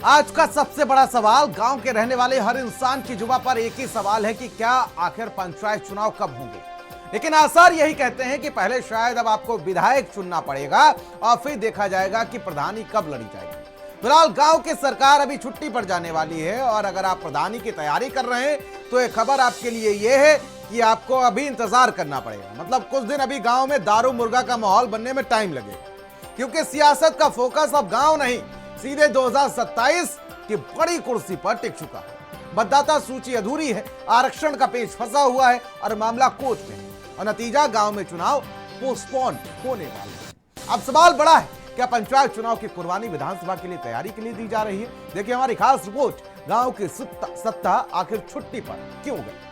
आज का सबसे बड़ा सवाल, गांव के रहने वाले हर इंसान की जुबान पर एक ही सवाल है कि क्या आखिर पंचायत चुनाव कब होंगे। लेकिन आसार यही कहते हैं कि पहले शायद अब आपको विधायक चुनना पड़ेगा और फिर देखा जाएगा कि प्रधानी कब लड़ी जाएगी। फिलहाल गांव की सरकार अभी छुट्टी पर जाने वाली है और अगर आप प्रधानी की तैयारी कर रहे हैं तो एक खबर आपके लिए यह है कि आपको अभी इंतजार करना पड़ेगा। मतलब कुछ दिन अभी गांव में दारू मुर्गा का माहौल बनने में टाइम लगेगा, क्योंकि सियासत का फोकस अब गांव नहीं सीधे 2027 की बड़ी कुर्सी पर टिक चुका है। मतदाता सूची अधूरी है, आरक्षण का पेच फंसा हुआ है और मामला कोर्ट में है और नतीजा गांव में चुनाव पोस्टपोन होने वाले हैं। अब सवाल बड़ा है, क्या पंचायत चुनाव की कुर्बानी विधानसभा के लिए तैयारी के लिए दी जा रही है? देखिए हमारी खास रिपोर्ट, गांव की सत्ता आखिर छुट्टी पर क्यों गई।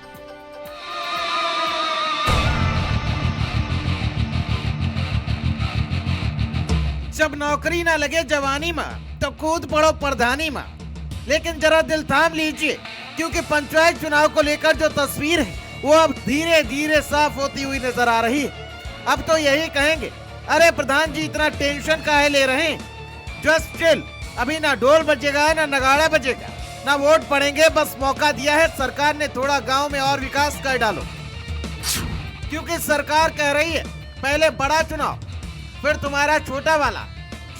जब नौकरी ना लगे जवानी में तो कूद पड़ो प्रधानी में। लेकिन जरा दिल थाम लीजिए, क्योंकि पंचायत चुनाव को लेकर जो तस्वीर है वो अब धीरे धीरे साफ होती हुई नजर आ रही है। अब तो यही कहेंगे, अरे प्रधान जी इतना टेंशन काहे ले रहे हैं, जस्ट चिल, अभी ना ढोल बजेगा ना नगाड़ा बजेगा ना वोट पड़ेंगे, बस मौका दिया है सरकार ने, थोड़ा गांव में और विकास कर डालो। क्योंकि सरकार कह रही है पहले बड़ा चुनाव फिर तुम्हारा छोटा वाला।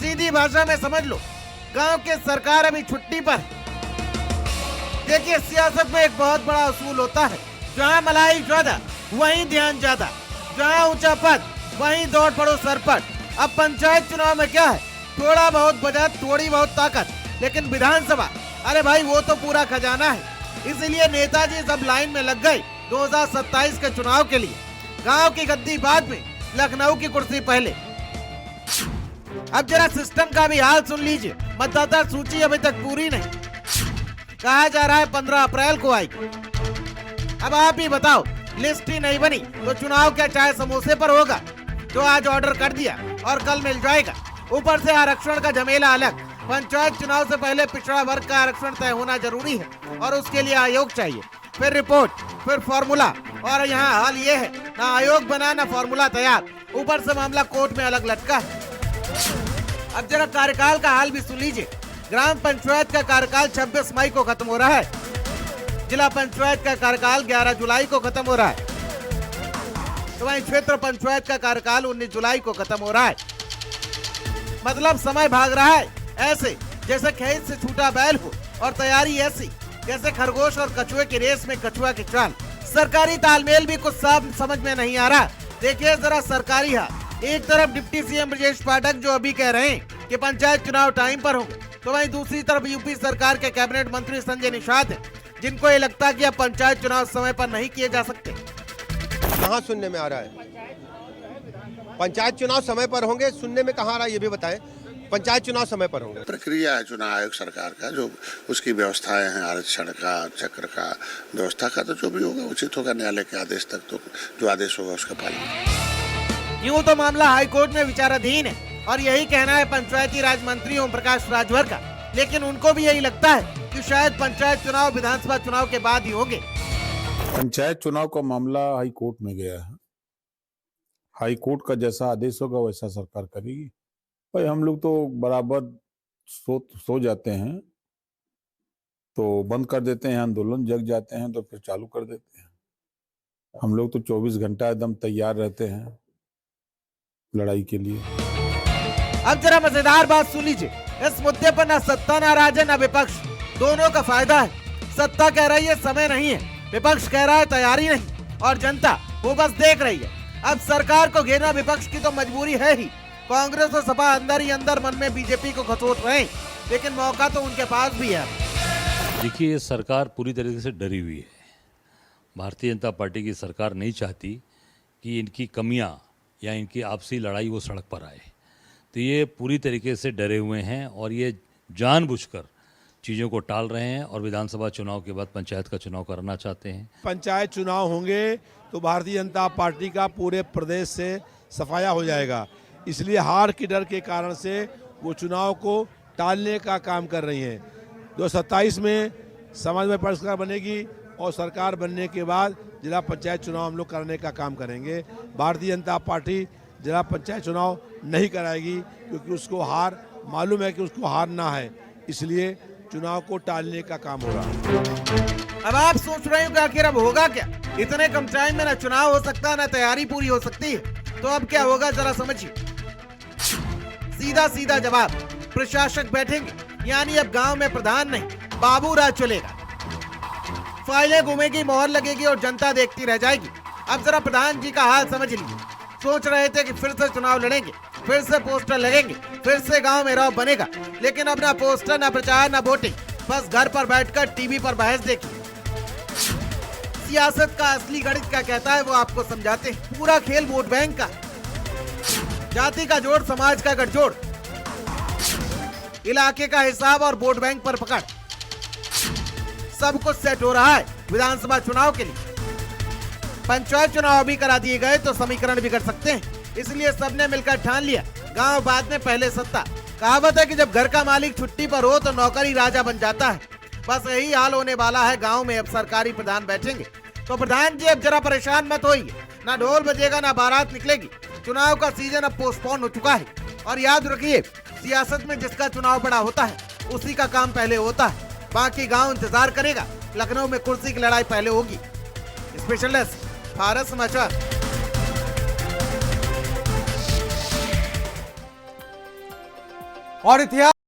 सीधी भाषा में समझ लो, गांव की सरकार अभी छुट्टी पर है। देखिए सियासत में एक बहुत बड़ा असूल होता है, जहां मलाई ज्यादा वहीं ध्यान ज्यादा, जहां ऊंचा पद वहीं दौड़ पड़ो सरपट। अब पंचायत चुनाव में क्या है, थोड़ा बहुत बजट थोड़ी बहुत ताकत, लेकिन विधानसभा अरे भाई वो तो पूरा खजाना है। इसीलिए नेताजी सब लाइन में लग गए 2027 के चुनाव के लिए। गांव की गद्दी बाद में, लखनऊ की कुर्सी पहले। अब जरा सिस्टम का भी हाल सुन लीजिए। मतदाता सूची अभी तक पूरी नहीं, कहा जा रहा है 15 अप्रैल को आएगी। अब आप ही बताओ, लिस्ट ही नहीं बनी तो चुनाव क्या चाय समोसे पर होगा, जो आज ऑर्डर कर दिया और कल मिल जाएगा। ऊपर से आरक्षण का झमेला अलग। पंचायत चुनाव से पहले पिछड़ा वर्ग का आरक्षण तय होना जरूरी है और उसके लिए आयोग चाहिए, फिर रिपोर्ट, फिर फॉर्मूला। और यहाँ हाल ये है, ना आयोग बना ना फॉर्मूला तैयार, ऊपर से मामला कोर्ट में अलग लटका है। अब जरा कार्यकाल का हाल भी सुन लीजिए। ग्राम पंचायत का कार्यकाल 26 मई को खत्म हो रहा है। जिला पंचायत का कार्यकाल 11 जुलाई को खत्म हो रहा है। तो वहीं क्षेत्र पंचायत का कार्यकाल 19 जुलाई को खत्म हो रहा है। मतलब समय भाग रहा है ऐसे जैसे खेत से छूटा बैल हो, और तैयारी ऐसी जैसे खरगोश और कछुए की रेस में कछुआ की चाल। सरकारी तालमेल भी कुछ साफ समझ में नहीं आ रहा। देखिए जरा सरकारी हाल, एक तरफ डिप्टी सीएम ब्रजेश पाठक जो अभी कह रहे हैं कि पंचायत चुनाव टाइम पर होंगे, तो वहीं दूसरी तरफ यूपी सरकार के कैबिनेट मंत्री संजय निषाद हैं, जिनको ये लगता है कि अब पंचायत चुनाव समय पर नहीं किए जा सकते। कहाँ सुनने में आ रहा है पंचायत चुनाव समय पर होंगे? सुनने में कहाँ आ रहा है ये भी बताएं। पंचायत चुनाव समय पर होंगे। प्रक्रिया है चुनाव आयोग सरकार का, जो उसकी व्यवस्थाएं हैं, आरक्षण का, चक्र का, व्यवस्था का, तो जो भी होगा उचित होगा। न्यायालय के आदेश तक तो जो आदेश होगा उसका पालन। यूं तो मामला हाईकोर्ट में विचाराधीन है और यही कहना है पंचायती राज मंत्री ओम प्रकाश राजभर का। लेकिन उनको भी यही लगता है कि शायद पंचायत चुनाव विधानसभा चुनाव के बाद ही होंगे। पंचायत चुनाव का मामला हाई कोर्ट में गया है। हाई कोर्ट का जैसा आदेश होगा वैसा सरकार करेगी। भाई हम लोग तो बराबर सो जाते हैं तो बंद कर देते हैं आंदोलन, जग जाते हैं तो फिर चालू कर देते हैं। हम लोग तो 24 घंटा एकदम तैयार रहते हैं लड़ाई के लिए। अब जरा मजेदार बात सुन लीजिए। इस मुद्दे पर ना सत्ता ना राजन ना विपक्ष, दोनों का फायदा है। सत्ता कह रही है समय नहीं है, विपक्ष कह रहा है तैयारी नहीं, और जनता वो बस देख रही है। अब सरकार को घेरना विपक्ष की तो मजबूरी है ही। कांग्रेस और सपा अंदर ही अंदर मन में बीजेपी को खसोट रहे हैं, लेकिन मौका तो उनके पास भी है। देखिए ये सरकार पूरी तरीके से डरी हुई है। भारतीय जनता पार्टी की सरकार नहीं चाहती कि इनकी कमियां या इनकी आपसी लड़ाई वो सड़क पर आए। तो ये पूरी तरीके से डरे हुए हैं और ये जानबूझकर चीज़ों को टाल रहे हैं और विधानसभा चुनाव के बाद पंचायत का चुनाव करना चाहते हैं। पंचायत चुनाव होंगे तो भारतीय जनता पार्टी का पूरे प्रदेश से सफाया हो जाएगा। इसलिए हार की डर के कारण से वो चुनाव को टालने का काम कर रही हैं। 2027 में समाज में सरकार बनेगी और सरकार बनने के बाद जिला पंचायत चुनाव हम लोग करने का काम करेंगे। भारतीय जनता पार्टी जिला पंचायत चुनाव नहीं कराएगी, क्योंकि उसको हार मालूम है कि उसको हारना है। इसलिए चुनाव को टालने का काम हो रहा है। अब आप सोच रहे हो कि आखिर अब होगा क्या? इतने कम टाइम में ना चुनाव हो सकता ना तैयारी पूरी हो सकती है, तो अब क्या होगा जरा समझिए। सीधा सीधा जवाब, प्रशासक बैठेंगे, यानी अब गांव में प्रधान नहीं बाबू राज चलेगा। फाइलें घूमेगी, मोहर लगेगी और जनता देखती रह जाएगी। अब जरा प्रधान जी का हाल समझ लीजिए। सोच रहे थे कि फिर से चुनाव लड़ेंगे, फिर से पोस्टर लगेंगे, फिर से गांव में रौब बनेगा, लेकिन अब ना पोस्टर, ना प्रचार, ना वोटिंग, बस घर पर बैठकर टीवी पर बहस देखिए। सियासत का असली गणित क्या कहता है वो आपको समझाते हैं। पूरा खेल वोट बैंक का, जाति का जोड़, समाज का गठजोड़, इलाके का हिसाब और वोट बैंक पर पकड़, सब कुछ सेट हो रहा है विधानसभा चुनाव के लिए। पंचायत चुनाव भी करा दिए गए तो समीकरण बिगड़ सकते हैं, इसलिए सबने मिलकर ठान लिया, गांव बाद में पहले सत्ता। कहावत है कि जब घर का मालिक छुट्टी पर हो तो नौकरी राजा बन जाता है। बस यही हाल होने वाला है गांव में। अब सरकारी प्रधान बैठेंगे तो प्रधान जी अब जरा परेशान मत होइए, ना ढोल बजेगा ना बारात निकलेगी। चुनाव का सीजन अब पोस्टपोन हो चुका है, और याद रखिए सियासत में जिसका चुनाव बड़ा होता है उसी का काम पहले होता है, बाकी गांव इंतजार करेगा। लखनऊ में कुर्सी की लड़ाई पहले होगी। स्पेशल डेस्क, भारत समाचार। और इतिहास